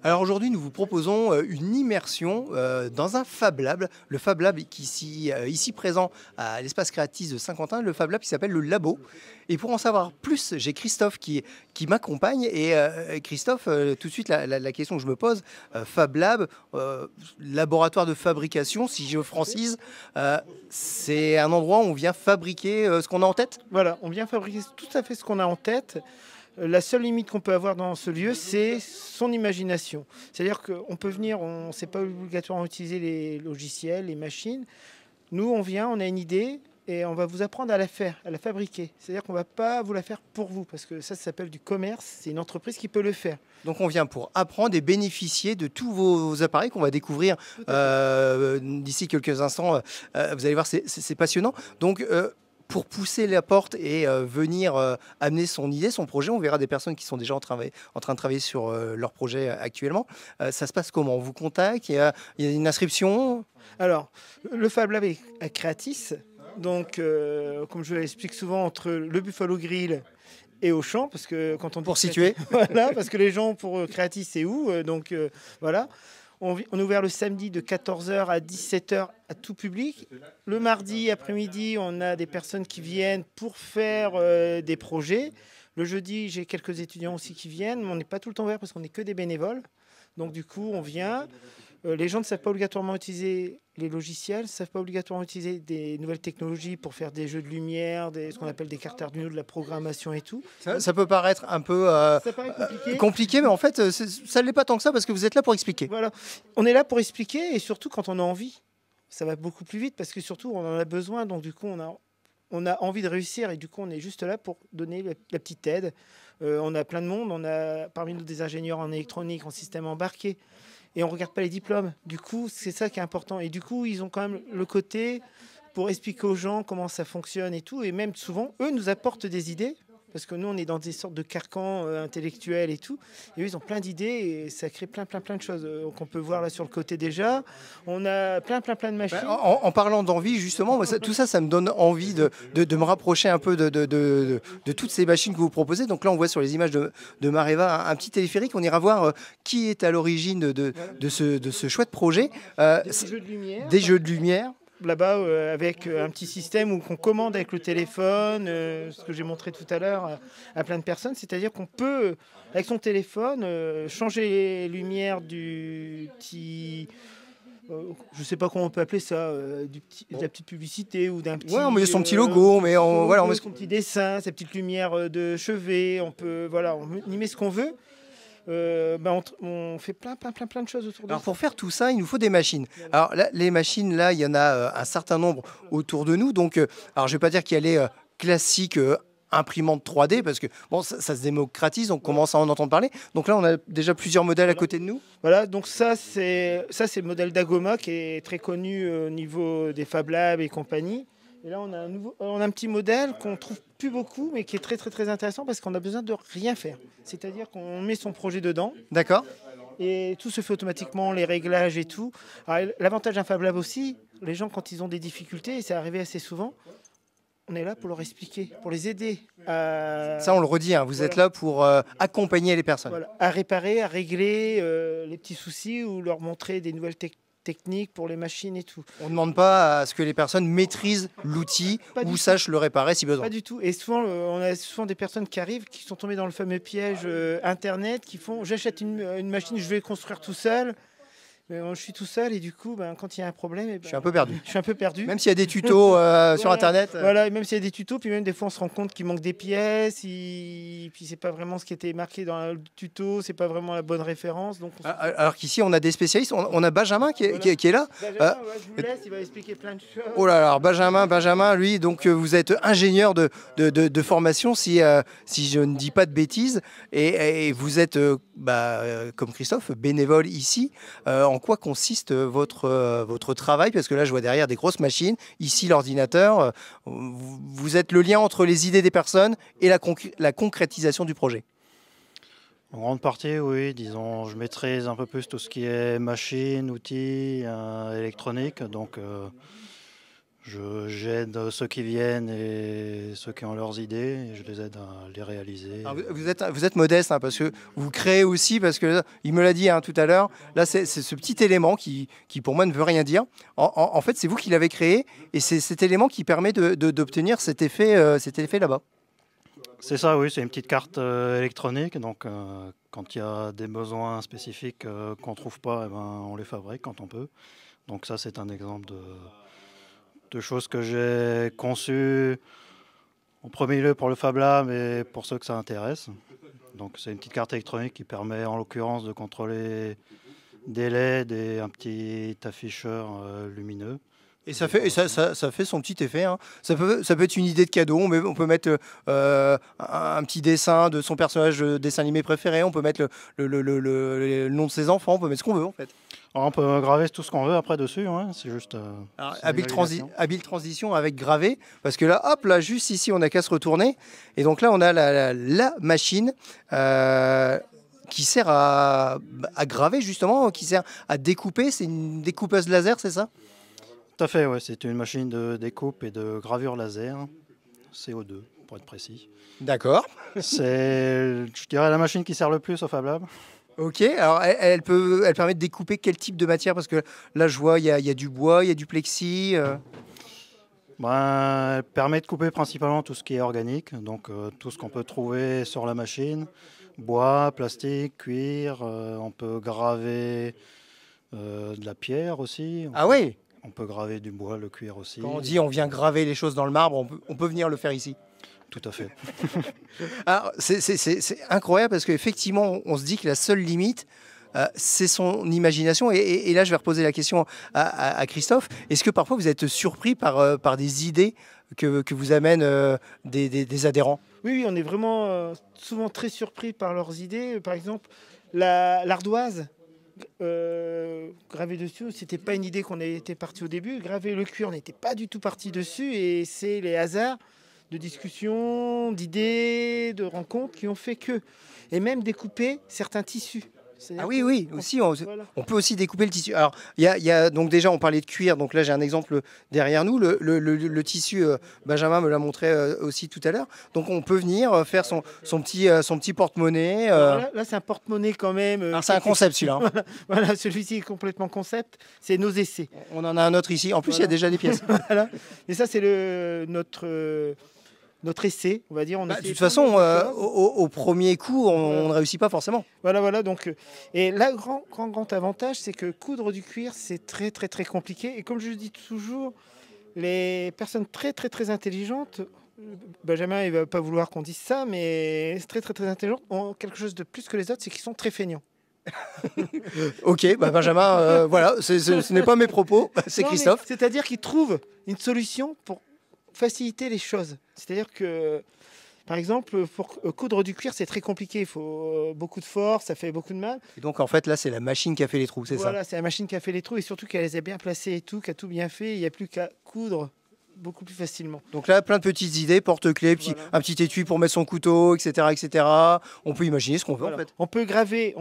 Alors aujourd'hui, nous vous proposons une immersion dans un Fab Lab. Le Fab Lab qui ici présent à l'espace créatif de Saint-Quentin, le Fab Lab qui s'appelle le Labo. Et pour en savoir plus, j'ai Christophe qui m'accompagne. Et Christophe, tout de suite, la question que je me pose, Fab Lab, laboratoire de fabrication, si je francise, c'est un endroit où on vient fabriquer ce qu'on a en tête? Voilà, on vient fabriquer tout à fait ce qu'on a en tête. La seule limite qu'on peut avoir dans ce lieu, c'est son imagination. C'est-à-dire qu'on peut venir, on ne sait pas obligatoirement utiliser les logiciels, les machines. Nous, on vient, on a une idée et on va vous apprendre à la faire, à la fabriquer. C'est-à-dire qu'on ne va pas vous la faire pour vous, parce que ça s'appelle du commerce, c'est une entreprise qui peut le faire. Donc on vient pour apprendre et bénéficier de tous vos appareils qu'on va découvrir d'ici quelques instants. Vous allez voir, c'est passionnant. Donc pour pousser la porte et venir amener son idée, son projet, on verra des personnes qui sont déjà en train de travailler sur leur projet actuellement. Ça se passe comment? On vous contacte? Il y a une inscription? Alors, le Fab Lab est à Créatis. Donc, comme je l'explique souvent, entre le Buffalo Grill et Auchan, parce que quand on pour situer, voilà, parce que les gens pour Créatis c'est où, donc voilà. On est ouvert le samedi de 14h à 17h à tout public. Le mardi après-midi, on a des personnes qui viennent pour faire des projets. Le jeudi, j'ai quelques étudiants aussi qui viennent, mais on n'est pas tout le temps ouvert parce qu'on n'est que des bénévoles. Donc du coup, on vient. Les gens ne savent pas obligatoirement utiliser les logiciels, ne savent pas obligatoirement utiliser des nouvelles technologies pour faire des jeux de lumière, ce qu'on appelle des cartes Arduino, de la programmation et tout. Ça peut paraître un peu compliqué, mais en fait, ça ne l'est pas tant que ça parce que vous êtes là pour expliquer. Voilà, on est là pour expliquer et surtout quand on a envie. Ça va beaucoup plus vite parce que surtout on en a besoin, donc du coup on a envie de réussir et du coup on est juste là pour donner la petite aide. On a plein de monde, on a parmi nous des ingénieurs en électronique, en système embarqué. Et on ne regarde pas les diplômes. Du coup, c'est ça qui est important. Et du coup, ils ont quand même le côté pour expliquer aux gens comment ça fonctionne et tout. Et même souvent, eux nous apportent des idées. Parce que nous, on est dans des sortes de carcans intellectuels et tout. Et eux, ils ont plein d'idées et ça crée plein de choses qu'on peut voir là sur le côté déjà. On a plein de machines. En parlant d'envie, justement, moi, tout ça me donne envie de me rapprocher un peu de toutes ces machines que vous proposez. Donc là, on voit sur les images de Mareva un petit téléphérique. On ira voir qui est à l'origine de ce chouette projet. Des jeux de lumière. Là-bas avec un petit système où on commande avec le téléphone, ce que j'ai montré tout à l'heure à plein de personnes, c'est-à-dire qu'on peut, avec son téléphone, changer les lumières du petit... je ne sais pas comment on peut appeler ça, de la petite publicité ou d'un petit... Ouais, on met son petit logo, mais on met son petit dessin, sa petite lumière de chevet, on peut, voilà, on y met ce qu'on veut. On fait plein de choses autour de ça. Alors pour faire tout ça, il nous faut des machines. Alors là, les machines, là, il y en a un certain nombre autour de nous. Donc, alors je ne vais pas dire qu'il y a les classiques imprimantes 3D, parce que bon, ça se démocratise, on commence à en entendre parler. Donc là, on a déjà plusieurs modèles à côté de nous. Voilà, donc ça c'est le modèle d'Agoma qui est très connu au niveau des Fab Labs et compagnie. Et là, on a un petit modèle qu'on trouve plus beaucoup, mais qui est très intéressant parce qu'on a besoin de rien faire. C'est-à-dire qu'on met son projet dedans. D'accord. Et tout se fait automatiquement, les réglages et tout. L'avantage d'un Fab Lab aussi, les gens quand ils ont des difficultés, et c'est arrivé assez souvent, on est là pour leur expliquer, pour les aider. Ça, on le redit, hein, vous êtes là pour accompagner les personnes. Voilà, à réparer, à régler les petits soucis ou leur montrer des nouvelles techniques pour les machines et tout. On ne demande pas à ce que les personnes maîtrisent l'outil ou sachent le réparer si besoin. Pas du tout. Et souvent, on a souvent des personnes qui arrivent, qui sont tombées dans le fameux piège Internet, qui font « j'achète une machine, je vais construire tout seul ». Je suis tout seul et du coup, quand il y a un problème... je suis un peu perdu. Je suis un peu perdu. Même s'il y a des tutos sur Internet. Voilà, même s'il y a des tutos, puis même des fois on se rend compte qu'il manque des pièces, puis c'est pas vraiment ce qui était marqué dans le tuto, c'est pas vraiment la bonne référence. Donc alors qu'ici, on a des spécialistes. On a Benjamin qui est là. Benjamin, je vous laisse, il va expliquer plein de choses. Oh là là, alors Benjamin, lui, donc vous êtes ingénieur de formation, si je ne dis pas de bêtises, et vous êtes, comme Christophe, bénévole ici. En quoi consiste votre travail? Parce que là, je vois derrière des grosses machines, ici l'ordinateur. Vous êtes le lien entre les idées des personnes et la concrétisation du projet. En grande partie, oui. Disons, je maîtrise un peu plus tout ce qui est machine, outils, électronique. Donc, J'aide ceux qui viennent et ceux qui ont leurs idées, et je les aide à les réaliser. Alors, vous êtes modeste, hein, parce que vous créez aussi, parce que il me l'a dit hein, tout à l'heure, là c'est ce petit élément qui pour moi ne veut rien dire. En fait, c'est vous qui l'avez créé, et c'est cet élément qui permet d'obtenir cet effet là-bas. C'est ça, oui, c'est une petite carte électronique. Donc, quand il y a des besoins spécifiques qu'on ne trouve pas, eh ben, on les fabrique quand on peut. Donc ça, c'est un exemple de choses que j'ai conçues en premier lieu pour le Fab Lab et pour ceux que ça intéresse. Donc c'est une petite carte électronique qui permet en l'occurrence de contrôler des LED et un petit afficheur lumineux. Et ça fait son petit effet, hein. Ça peut être une idée de cadeau. On peut mettre un petit dessin de son personnage de dessin animé préféré. On peut mettre le nom de ses enfants. On peut mettre ce qu'on veut en fait. Alors, on peut graver tout ce qu'on veut après dessus. Hein. C'est juste. Alors, habile transition avec gravé. Parce que là, hop, là, juste ici, on n'a qu'à se retourner. Et donc là, on a la machine. Qui sert à graver justement, qui sert à découper. C'est une découpeuse laser, c'est ça? Tout à fait, ouais. C'est une machine de découpe et de gravure laser, CO2 pour être précis. D'accord. C'est, je dirais, la machine qui sert le plus au Fab Lab. Ok, alors elle permet de découper quel type de matière? Parce que là, je vois, il y a du bois, il y a du plexi. Ben, elle permet de couper principalement tout ce qui est organique, donc tout ce qu'on peut trouver sur la machine. Bois, plastique, cuir, on peut graver de la pierre aussi. Ah oui. On peut graver du bois, le cuir aussi. Quand on dit on vient graver les choses dans le marbre, on peut venir le faire ici. Tout à fait. Alors, c'est incroyable parce qu'effectivement, on se dit que la seule limite, c'est son imagination. Et là, je vais reposer la question à Christophe. Est-ce que parfois vous êtes surpris par des idées que vous amènent des adhérents? Oui, on est vraiment souvent très surpris par leurs idées. Par exemple, l'ardoise. Graver dessus, c'était pas une idée qu'on était parti au début. Graver le cuir, on n'était pas du tout parti dessus, et c'est les hasards de discussions, d'idées, de rencontres qui ont fait que. Et même découper certains tissus. Ah oui, oui, aussi, on peut aussi découper le tissu. Alors, il y a donc déjà, on parlait de cuir, donc là j'ai un exemple derrière nous, le tissu, Benjamin me l'a montré aussi tout à l'heure. Donc on peut venir faire son petit porte-monnaie. Là c'est un porte-monnaie quand même. C'est un concept celui-là. Hein. Voilà, celui-ci est complètement concept, c'est nos essais. On en a un autre ici, en plus il y a déjà des pièces. Voilà. Et ça c'est notre essai, on va dire. De toute façon, au premier coup, on ne réussit pas forcément. Voilà. Donc, et là, grand avantage, c'est que coudre du cuir, c'est très, très, très compliqué. Et comme je dis toujours, les personnes très, très, très intelligentes, Benjamin, il va pas vouloir qu'on dise ça, mais très, très, très intelligentes, ont quelque chose de plus que les autres, c'est qu'ils sont très feignants. Ok, Benjamin, voilà, ce n'est pas mes propos, c'est Christophe. C'est-à-dire qu'ils trouvent une solution pour faciliter les choses. C'est-à-dire que, par exemple, pour coudre du cuir, c'est très compliqué. Il faut beaucoup de force, ça fait beaucoup de mal. Et donc, en fait, là, c'est la machine qui a fait les trous, c'est ça? Voilà, c'est la machine qui a fait les trous, et surtout qu'elle les a bien placés et tout, qui a tout bien fait. Il n'y a plus qu'à coudre beaucoup plus facilement. Donc là, plein de petites idées, porte-clés, un petit étui pour mettre son couteau, etc., etc. On peut imaginer ce qu'on veut, en fait. On peut graver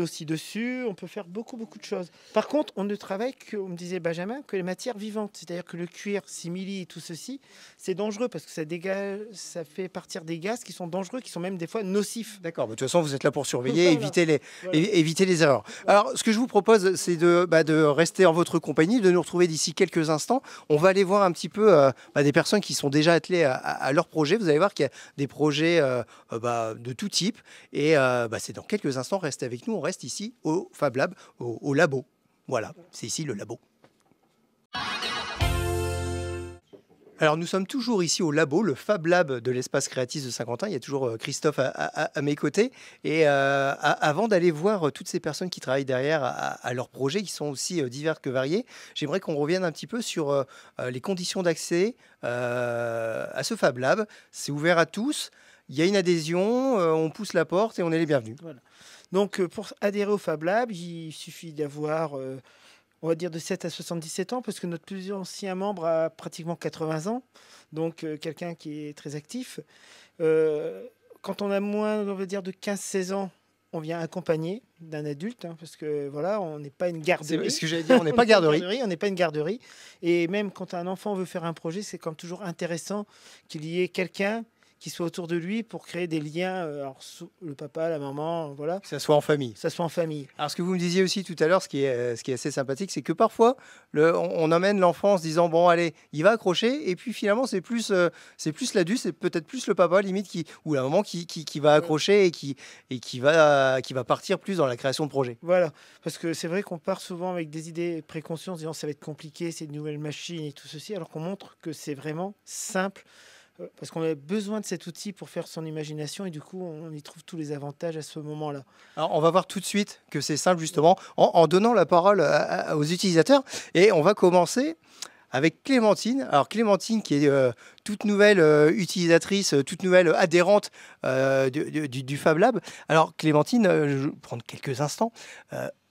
aussi dessus, on peut faire beaucoup de choses. Par contre, on ne travaille que, on me disait Benjamin, que les matières vivantes. C'est-à-dire que le cuir, simili et tout ceci, c'est dangereux parce que ça fait partir des gaz qui sont dangereux, qui sont même des fois nocifs. D'accord, de toute façon, vous êtes là pour surveiller, éviter les erreurs. Alors, ce que je vous propose, c'est de rester en votre compagnie, de nous retrouver d'ici quelques instants. On va aller voir un petit peu des personnes qui sont déjà attelées à leur projet. Vous allez voir qu'il y a des projets de tout type. Et c'est dans quelques instants. Restez avec nous. On reste ici au Fab Lab, au labo. Voilà, c'est ici le labo. Alors nous sommes toujours ici au labo, le Fab Lab de l'espace créatif de Saint-Quentin. Il y a toujours Christophe à mes côtés. Et avant d'aller voir toutes ces personnes qui travaillent derrière à leurs projets, qui sont aussi divers que variés, j'aimerais qu'on revienne un petit peu sur les conditions d'accès à ce Fab Lab. C'est ouvert à tous, il y a une adhésion, on pousse la porte et on est les bienvenus. Voilà. Donc pour adhérer au Fab Lab, il suffit d'avoir... on va dire de 7 à 77 ans, parce que notre plus ancien membre a pratiquement 80 ans, donc quelqu'un qui est très actif. Quand on a moins, on va dire, de 15-16 ans, on vient accompagné d'un adulte, hein, parce que voilà, on n'est pas une garderie. C'est ce que j'allais dire, on n'est pas garderie. On n'est pas une garderie. Et même quand un enfant veut faire un projet, c'est comme toujours intéressant qu'il y ait quelqu'un qui soit autour de lui pour créer des liens, le papa, la maman, voilà. Que ça soit en famille. Ça soit en famille. Alors, ce que vous me disiez aussi tout à l'heure, ce qui est assez sympathique, c'est que parfois, on emmène l'enfant en se disant, bon, allez, il va accrocher, et puis finalement, c'est plus l'adulte, c'est peut-être plus le papa, limite, ou la maman qui va accrocher et qui va partir plus dans la création de projets. Voilà, parce que c'est vrai qu'on part souvent avec des idées préconçues en se disant, ça va être compliqué, c'est une nouvelle machine et tout ceci, alors qu'on montre que c'est vraiment simple. Parce qu'on a besoin de cet outil pour faire son imagination et du coup, on y trouve tous les avantages à ce moment-là. Alors, on va voir tout de suite que c'est simple, justement, en donnant la parole aux utilisateurs. Et on va commencer avec Clémentine. Alors, Clémentine, qui est toute nouvelle utilisatrice, toute nouvelle adhérente du Fab Lab. Alors, Clémentine, je vais prendre quelques instants.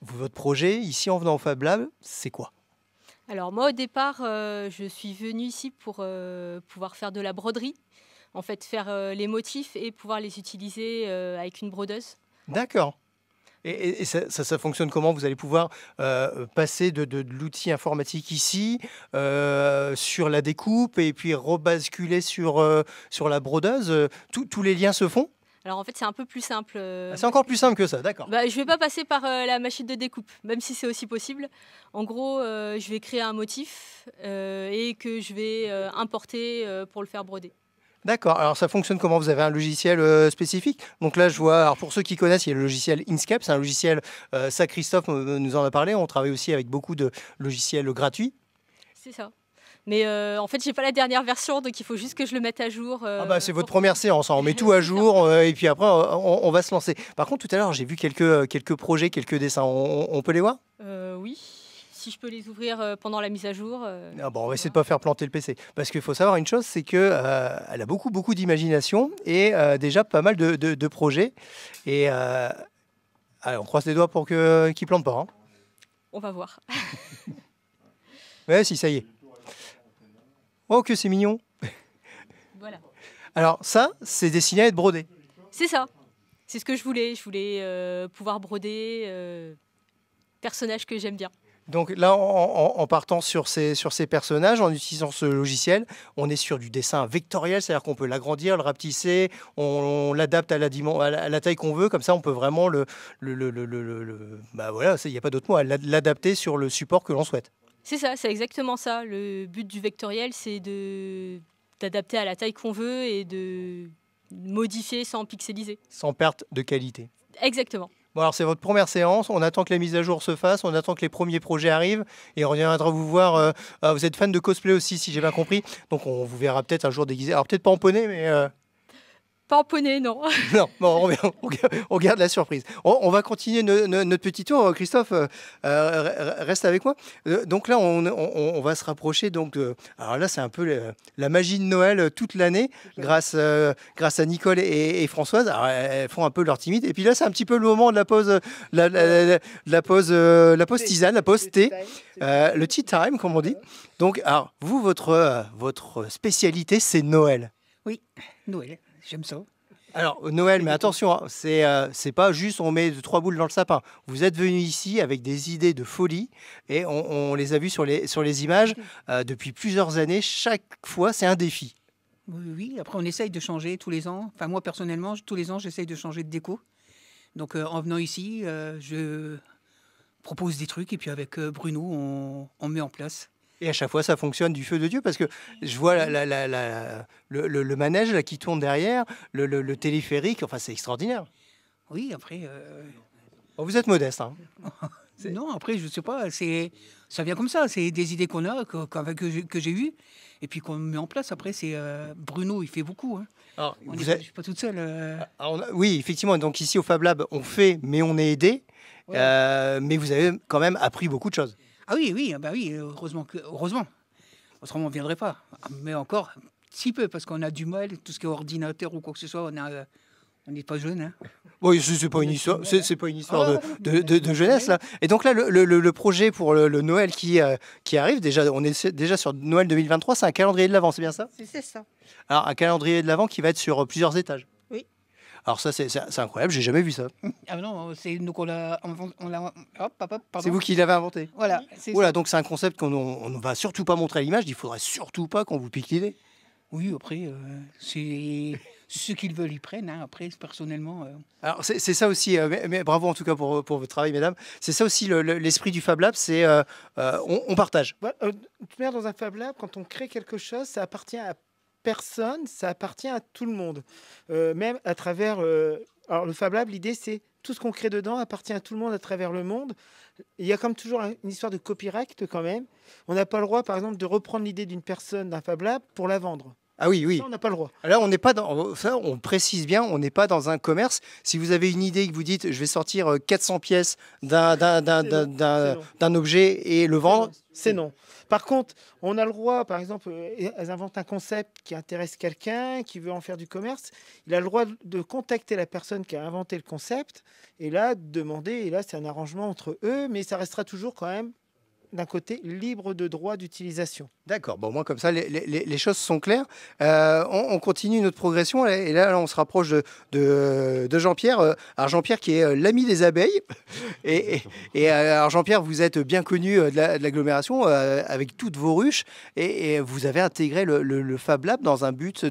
Votre projet, ici, en venant au Fab Lab, c'est quoi ? Alors moi au départ, je suis venue ici pour pouvoir faire de la broderie, en fait faire les motifs et pouvoir les utiliser avec une brodeuse. D'accord. Et ça fonctionne comment? Vous allez pouvoir passer de l'outil informatique ici sur la découpe et puis rebasculer sur la brodeuse. Tous les liens se font? Alors en fait c'est un peu plus simple. C'est encore plus simple que ça, d'accord. Je ne vais pas passer par la machine de découpe, même si c'est aussi possible. En gros, je vais créer un motif et que je vais importer pour le faire broder. D'accord. Alors ça fonctionne comment? Vous avez un logiciel spécifique? Donc là, je vois, alors pour ceux qui connaissent, il y a le logiciel Inkscape. C'est un logiciel, ça Christophe nous en a parlé. On travaille aussi avec beaucoup de logiciels gratuits. C'est ça. Mais en fait, j'ai pas la dernière version, donc il faut juste que je le mette à jour. C'est votre première séance, hein. On met tout à jour et puis après, on va se lancer. Par contre, tout à l'heure, j'ai vu quelques projets, quelques dessins. On peut les voir? Oui, si je peux les ouvrir pendant la mise à jour. On va essayer de ne pas faire planter le PC. Parce qu'il faut savoir une chose, c'est qu'elle a beaucoup d'imagination et déjà pas mal de projets. Et allez, on croise les doigts pour qu'il ne plante pas. Hein. On va voir. Ouais, si, ça y est. Oh, que c'est mignon. Voilà. Alors ça, c'est destiné à être brodé. C'est ça. C'est ce que je voulais. Je voulais pouvoir broder personnages que j'aime bien. Donc là, en partant sur ces personnages, en utilisant ce logiciel, on est sur du dessin vectoriel, c'est-à-dire qu'on peut l'agrandir, le rapetisser, on l'adapte à la taille qu'on veut, comme ça on peut vraiment voilà, il n'y a pas d'autre mot, à l'adapter sur le support que l'on souhaite. C'est ça, c'est exactement ça. Le but du vectoriel, c'est d'adapter à la taille qu'on veut et de modifier sans pixeliser. Sans perte de qualité. Exactement. Bon, alors c'est votre première séance, on attend que la mise à jour se fasse, on attend que les premiers projets arrivent et on reviendra vous voir. Vous êtes fan de cosplay aussi, si j'ai bien compris, donc on vous verra peut-être un jour déguisé. Alors peut-être pas en poney, mais... Pas en poney, non. Non, bon, on garde la surprise. On va continuer notre petit tour. Christophe, reste avec moi. Donc là, on va se rapprocher. Donc, alors là, c'est un peu la magie de Noël toute l'année, grâce à Nicole et Françoise. Alors, elles font un peu leur timide. Et puis là, c'est un petit peu le moment de la pause, la pause tisane, la pause thé, le tea time, comme on dit. Donc, alors, vous, votre spécialité, c'est Noël. Oui, Noël. J'aime ça. Alors, Noël, mais attention, hein, c'est pas juste on met 3 boules dans le sapin. Vous êtes venu ici avec des idées de folie et on les a vues sur les images depuis plusieurs années. Chaque fois, c'est un défi. Oui, après on essaye de changer tous les ans. Enfin, moi personnellement, tous les ans, j'essaye de changer de déco. Donc, en venant ici, je propose des trucs et puis avec Bruno, on met en place. Et à chaque fois, ça fonctionne du feu de Dieu parce que je vois le manège là, qui tourne derrière, le téléphérique, enfin c'est extraordinaire. Oui, après... Vous êtes modeste. Hein. Non, après, je ne sais pas, ça vient comme ça. C'est des idées qu'on a, que j'ai eues, et puis qu'on met en place. Après, c'est Bruno, il fait beaucoup. Hein. Alors, je ne suis pas toute seule. Oui, effectivement. Donc ici au Fab Lab, on fait, mais on est aidé. Ouais. Mais vous avez quand même appris beaucoup de choses. Ah oui, heureusement. Autrement, on ne viendrait pas. Mais encore, si peu, parce qu'on a du mal, tout ce qui est ordinateur ou quoi que ce soit, on n'est pas jeune. Hein. Oui, c'est pas une histoire, c'est pas une histoire de jeunesse là. Et donc là, le projet pour le Noël qui arrive, déjà, on est déjà sur Noël 2023, c'est un calendrier de l'Avent, c'est bien ça? C'est ça. Alors un calendrier de l'Avent qui va être sur plusieurs étages. Oui. Alors ça, c'est incroyable, j'ai jamais vu ça. Ah non, c'est nous qu'on l'a... Hop, pardon. C'est vous qui l'avez inventé. Voilà. C'est Voilà, ça. donc c'est un concept qu'on ne va surtout pas montrer à l'image. Il faudrait surtout pas qu'on vous pique l'idée. Oui, après, c'est ceux qui le veulent, ils prennent. Hein. Après, personnellement... Alors c'est ça aussi, mais bravo en tout cas pour votre travail, mesdames. C'est ça aussi l'esprit du Fab Lab, c'est on partage. Voilà, de toute manière, dans un Fab Lab, quand on crée quelque chose, ça appartient à personne, ça appartient à tout le monde. Même à travers... alors le Fab Lab, l'idée, c'est tout ce qu'on crée dedans appartient à tout le monde à travers le monde. Il y a comme toujours une histoire de copyright quand même. On n'a pas le droit, par exemple, de reprendre l'idée d'une personne d'un Fab Lab pour la vendre. Ah oui, oui. Ça, on n'a pas le droit. Là, on n'est pas dans. Ça, on précise bien, on n'est pas dans un commerce. Si vous avez une idée que vous dites, je vais sortir 400 pièces d'un objet et le vendre, C'est non. Par contre, on a le droit, par exemple, elles inventent un concept qui intéresse quelqu'un, qui veut en faire du commerce. Il a le droit de contacter la personne qui a inventé le concept et là, demander. Et là, c'est un arrangement entre eux, mais ça restera toujours quand même, d'un côté, libre de droit d'utilisation. D'accord, bon, au moins comme ça, les choses sont claires. On continue notre progression et là, on se rapproche de Jean-Pierre. Alors Jean-Pierre qui est l'ami des abeilles. Alors Jean-Pierre, vous êtes bien connu de l'agglomération avec toutes vos ruches et vous avez intégré le Fab Lab dans un but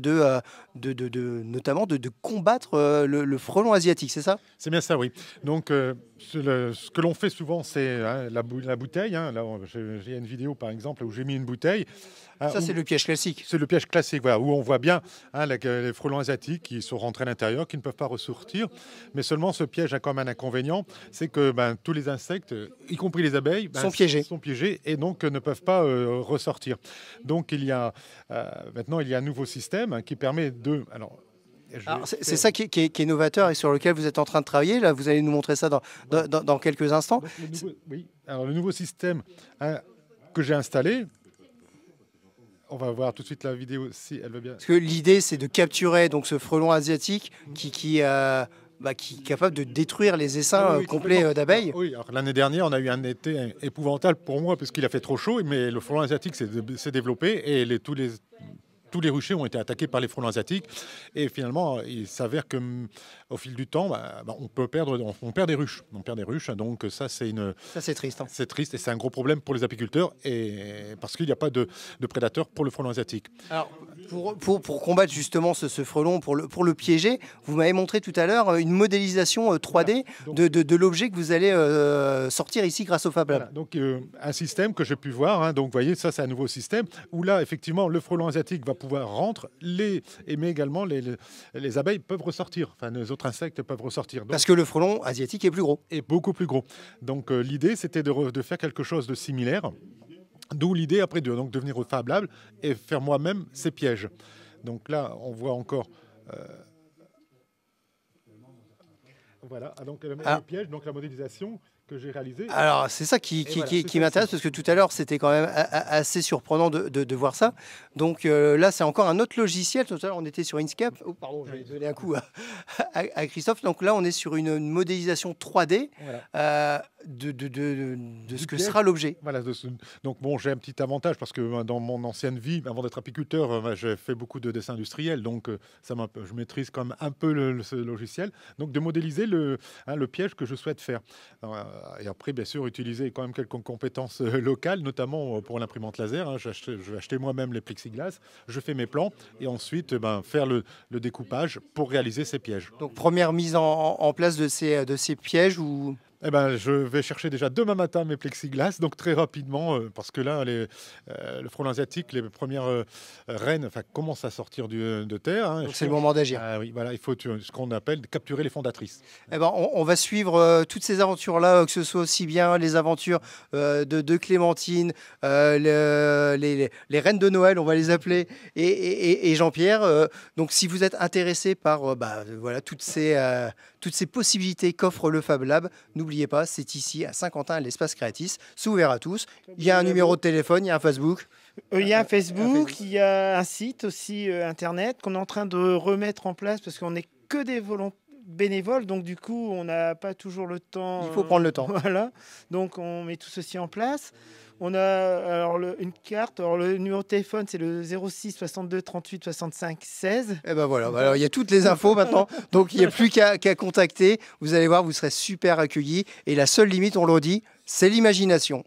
notamment de combattre le frelon asiatique, c'est ça? C'est bien ça, oui. Donc, ce que l'on fait souvent, c'est la bouteille. Hein. Là, j'ai une vidéo, par exemple, où j'ai mis une bouteille. Ça, c'est le piège classique. C'est le piège classique, voilà, où on voit bien les frelons asiatiques qui sont rentrés à l'intérieur, qui ne peuvent pas ressortir. Mais seulement, ce piège a quand même un inconvénient, c'est que tous les insectes, y compris les abeilles, sont piégés et donc ne peuvent pas ressortir. Donc, maintenant, il y a un nouveau système qui permet de... C'est ça qui est novateur et sur lequel vous êtes en train de travailler. Là, vous allez nous montrer ça dans quelques instants. Oui. Alors, le nouveau système que j'ai installé, on va voir tout de suite la vidéo si elle veut bien. Parce que l'idée, c'est de capturer donc ce frelon asiatique qui est capable de détruire les essaims complets d'abeilles. Oui, alors l'année dernière, on a eu un été épouvantable pour moi parce qu'il a fait trop chaud, mais le frelon asiatique s'est développé et tous les ruchers ont été attaqués par les frelons asiatiques. Et finalement, il s'avère qu'au fil du temps, on perd des ruches. On perd des ruches. Donc ça, c'est triste. Hein. C'est triste et c'est un gros problème pour les apiculteurs parce qu'il n'y a pas de prédateurs pour le frelon asiatique. Alors, pour combattre justement ce frelon, pour le piéger, vous m'avez montré tout à l'heure une modélisation 3D de l'objet que vous allez sortir ici grâce au Fab Lab. Voilà, donc un système que j'ai pu voir. Hein, donc vous voyez, ça c'est un nouveau système où là, effectivement, le frelon asiatique va pouvoir rentrer, mais également les abeilles peuvent ressortir. Enfin, les autres insectes peuvent ressortir. Donc, parce que le frelon asiatique est plus gros. Et beaucoup plus gros. Donc l'idée, c'était de faire quelque chose de similaire. D'où l'idée après de venir au Fab Lab et faire moi-même ces pièges. Donc là, on voit encore... Voilà, donc le piège, donc la modélisation que j'ai réalisée. Alors c'est ça qui m'intéresse parce que tout à l'heure c'était quand même assez surprenant de voir ça. Donc là c'est encore un autre logiciel. Tout à l'heure on était sur Inkscape. Oh pardon, j'ai donné un coup à Christophe. Donc là on est sur une modélisation 3D de ce que sera l'objet. Voilà. Donc bon, j'ai un petit avantage parce que dans mon ancienne vie, avant d'être apiculteur, j'ai fait beaucoup de dessins industriels. Donc je maîtrise quand même un peu ce logiciel. Donc de modéliser le piège que je souhaite faire. Et après, bien sûr, utiliser quand même quelques compétences locales, notamment pour l'imprimante laser. Hein. Je vais acheter moi-même les plexiglas, je fais mes plans et ensuite faire le découpage pour réaliser ces pièges. Donc première mise en place de ces pièges ou... Je vais chercher déjà demain matin mes plexiglas, donc très rapidement, parce que là, le frelon asiatique, les premières reines commencent à sortir de terre. Hein, donc c'est le moment d'agir. Oui, voilà, il faut ce qu'on appelle capturer les fondatrices. On va suivre toutes ces aventures-là, que ce soit aussi bien les aventures de Clémentine, les reines de Noël, on va les appeler, et Jean-Pierre. Donc si vous êtes intéressé par toutes ces possibilités qu'offre le Fab Lab, n'oubliez pas, c'est ici à Saint-Quentin, à l'espace Créatis. C'est ouvert à tous. Il y a un numéro de téléphone, il y a un Facebook. Il y a un Facebook, il y a un site aussi internet qu'on est en train de remettre en place parce qu'on n'est que des bénévoles, donc du coup on n'a pas toujours le temps. Il faut prendre le temps. Voilà, donc on met tout ceci en place. On a alors une carte. Alors le numéro de téléphone, c'est le 06 62 38 65 16. Et ben voilà, alors il y a toutes les infos maintenant, donc il n'y a plus qu'à contacter. Vous allez voir, vous serez super accueillis. Et la seule limite, on le redit, c'est l'imagination.